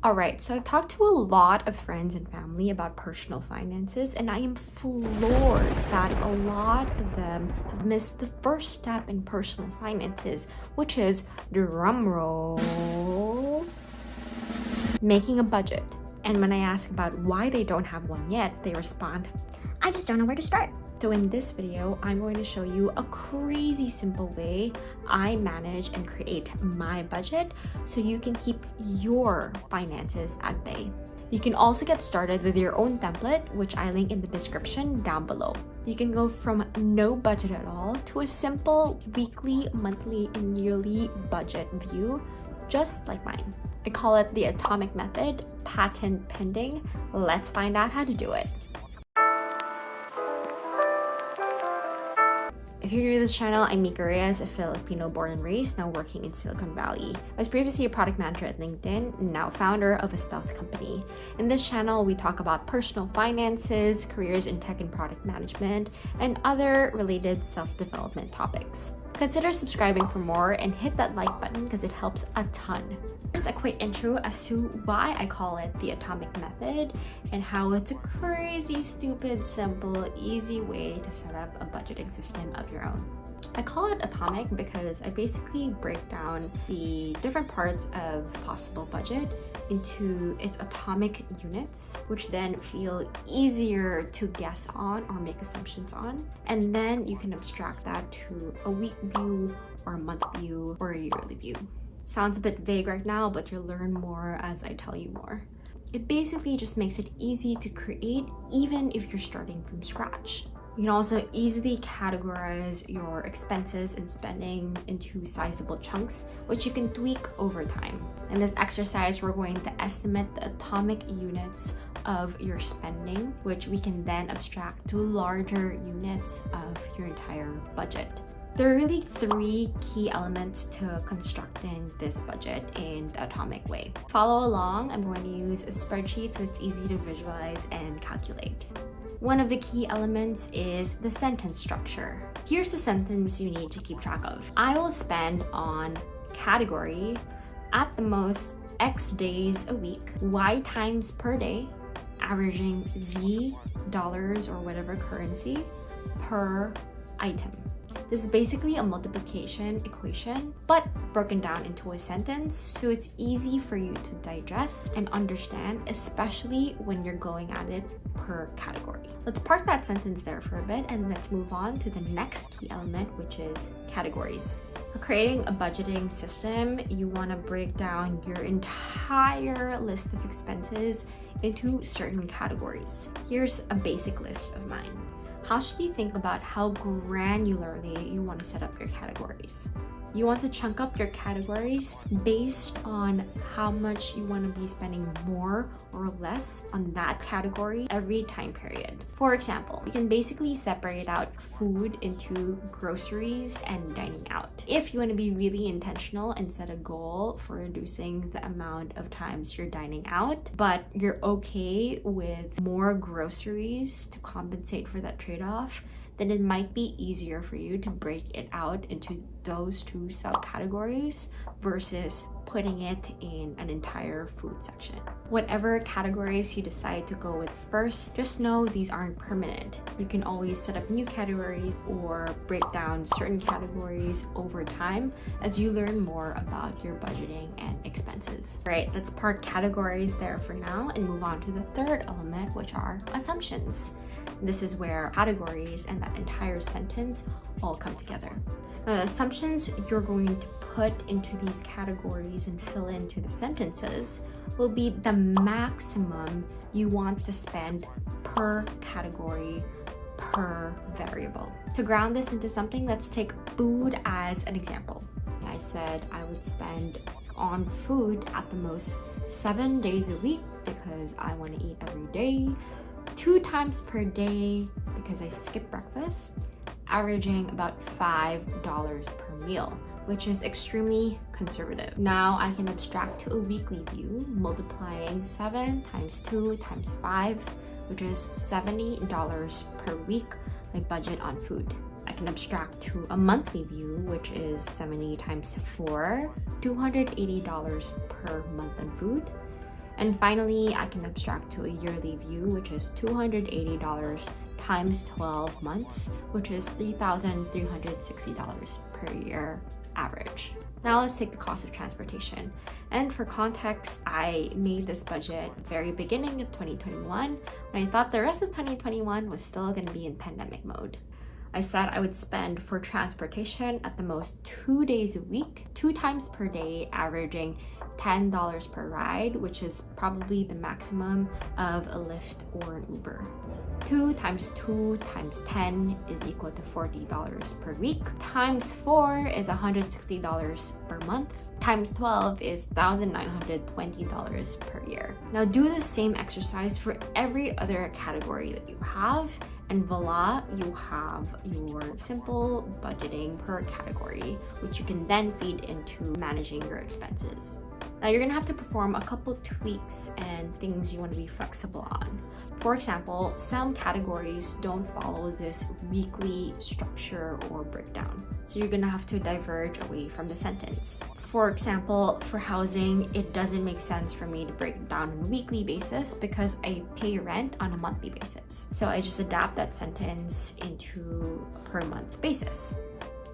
Alright, so I've talked to a lot of friends and family about personal finances, and I am floored that a lot of them have missed the first step in personal finances, which is, drumroll, making a budget. And when I ask about why they don't have one yet, they respond, I just don't know where to start. So in this video, I'm going to show you a crazy simple way I manage and create my budget so you can keep your finances at bay. You can also get started with your own template, which I link in the description down below. You can go from no budget at all to a simple weekly, monthly, and yearly budget view, just like mine. I call it the atomic method, patent pending. Let's find out how to do it. If you're new to this channel, I'm Mika Reyes, a Filipino born and raised, now working in Silicon Valley. I was previously a product manager at LinkedIn, now founder of a stealth company. In this channel, we talk about personal finances, careers in tech and product management, and other related self-development topics. Consider subscribing for more and hit that like button because it helps a ton. First, a quick intro as to why I call it the atomic method and how it's a crazy, stupid, simple, easy way to set up a budgeting system of your own. I call it atomic because I basically break down the different parts of possible budget into its atomic units, which then feel easier to guess on or make assumptions on. And then you can abstract that to a week view or a month view or a yearly view. Sounds a bit vague right now, but you'll learn more as I tell you more. It basically just makes it easy to create even if you're starting from scratch. You can also easily categorize your expenses and spending into sizable chunks, which you can tweak over time. In this exercise, we're going to estimate the atomic units of your spending, which we can then abstract to larger units of your entire budget. There are really three key elements to constructing this budget in the atomic way. Follow along. I'm going to use a spreadsheet so it's easy to visualize and calculate. One of the key elements is the sentence structure. Here's the sentence you need to keep track of. I will spend on category at the most X days a week, Y times per day, averaging Z dollars or whatever currency per item. This is basically a multiplication equation, but broken down into a sentence, so it's easy for you to digest and understand, especially when you're going at it per category. Let's park that sentence there for a bit and let's move on to the next key element, which is categories. For creating a budgeting system, you want to break down your entire list of expenses into certain categories. Here's a basic list of mine. How should you think about how granularly you want to set up your categories? You want to chunk up your categories based on how much you want to be spending more or less on that category every time period. For example, you can basically separate out food into groceries and dining out. If you want to be really intentional and set a goal for reducing the amount of times you're dining out, but you're okay with more groceries to compensate for that trade-off, then it might be easier for you to break it out into those two subcategories versus putting it in an entire food section. Whatever categories you decide to go with first, just know these aren't permanent. You can always set up new categories or break down certain categories over time as you learn more about your budgeting and expenses. Right, let's park categories there for now and move on to the third element, which are assumptions. This is where categories and that entire sentence all come together. Now, the assumptions you're going to put into these categories and fill into the sentences will be the maximum you want to spend per category, per variable. To ground this into something, let's take food as an example. I said I would spend on food at the most 7 days a week because I want to eat every day, 2 times per day because I skip breakfast, averaging about $5 per meal, which is extremely conservative. Now I can abstract to a weekly view, multiplying 7 times 2 times 5, which is $70 per week, my budget on food. I can abstract to a monthly view, which is 70 times 4, $280 per month on food. And finally, I can abstract to a yearly view, which is $280 times 12 months, which is $3,360 per year average. Now let's take the cost of transportation. And for context, I made this budget very beginning of 2021 when I thought the rest of 2021 was still going to be in pandemic mode. I said I would spend for transportation at the most 2 days a week, 2 times per day, averaging $10 per ride, which is probably the maximum of a Lyft or an Uber. 2 times 2 times 10 is equal to $40 per week. Times 4 is $160 per month. Times 12 is $1,920 per year. Now do the same exercise for every other category that you have, and voila, you have your simple budgeting per category, which you can then feed into managing your expenses. Now you're gonna have to perform a couple tweaks and things you want to be flexible on. For example, some categories don't follow this weekly structure or breakdown, so you're gonna have to diverge away from the sentence. For example, for housing, it doesn't make sense for me to break it down on a weekly basis because I pay rent on a monthly basis. So I just adapt that sentence into a per month basis.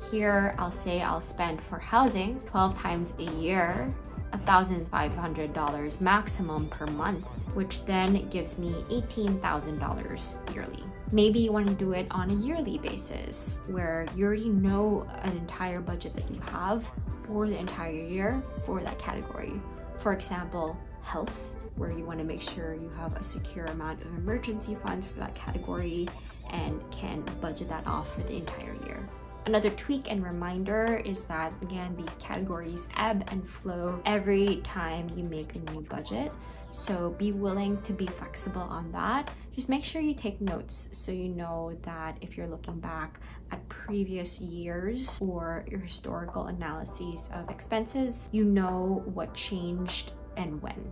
Here, I'll say I'll spend for housing 12 times a year, $1,500 maximum per month, which then gives me $18,000 yearly. Maybe you want to do it on a yearly basis where you already know an entire budget that you have for the entire year for that category. For example, health, where you want to make sure you have a secure amount of emergency funds for that category and can budget that off for the entire year. Another tweak and reminder is that, again, these categories ebb and flow every time you make a new budget. So be willing to be flexible on that. Just make sure you take notes so you know that if you're looking back at previous years or your historical analyses of expenses, you know what changed and when.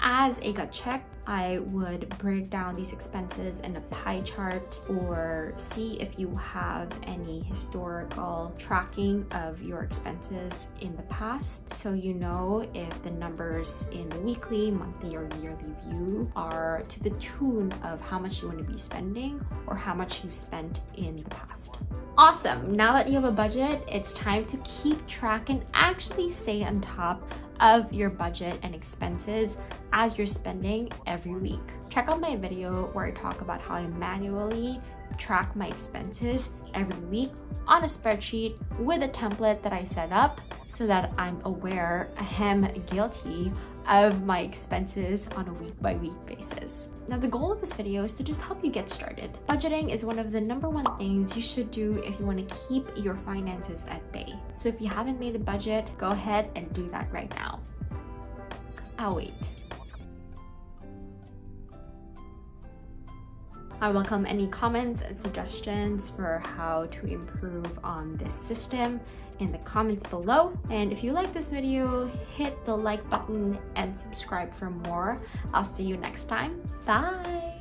As a gut check, I would break down these expenses in a pie chart or see if you have any historical tracking of your expenses in the past, so you know if the numbers in the weekly, monthly, or yearly view are to the tune of how much you want to be spending or how much you've spent in the past. Awesome! Now that you have a budget, it's time to keep track and actually stay on top of your budget and expenses as you're spending every week. Check out my video where I talk about how I manually track my expenses every week on a spreadsheet with a template that I set up so that I'm aware I am guilty of my expenses on a week-by-week basis. Now, the goal of this video is to just help you get started. Budgeting is one of the #1 things you should do if you want to keep your finances at bay. So if you haven't made a budget, go ahead and do that right now. I'll wait. I welcome any comments and suggestions for how to improve on this system in the comments below. And if you like this video, hit the like button and subscribe for more. I'll see you next time. Bye.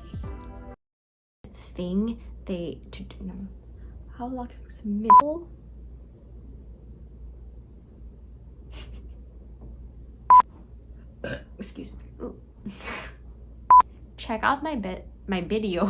Thing they to no. How long is missile? Excuse me. Ooh. Check out my video.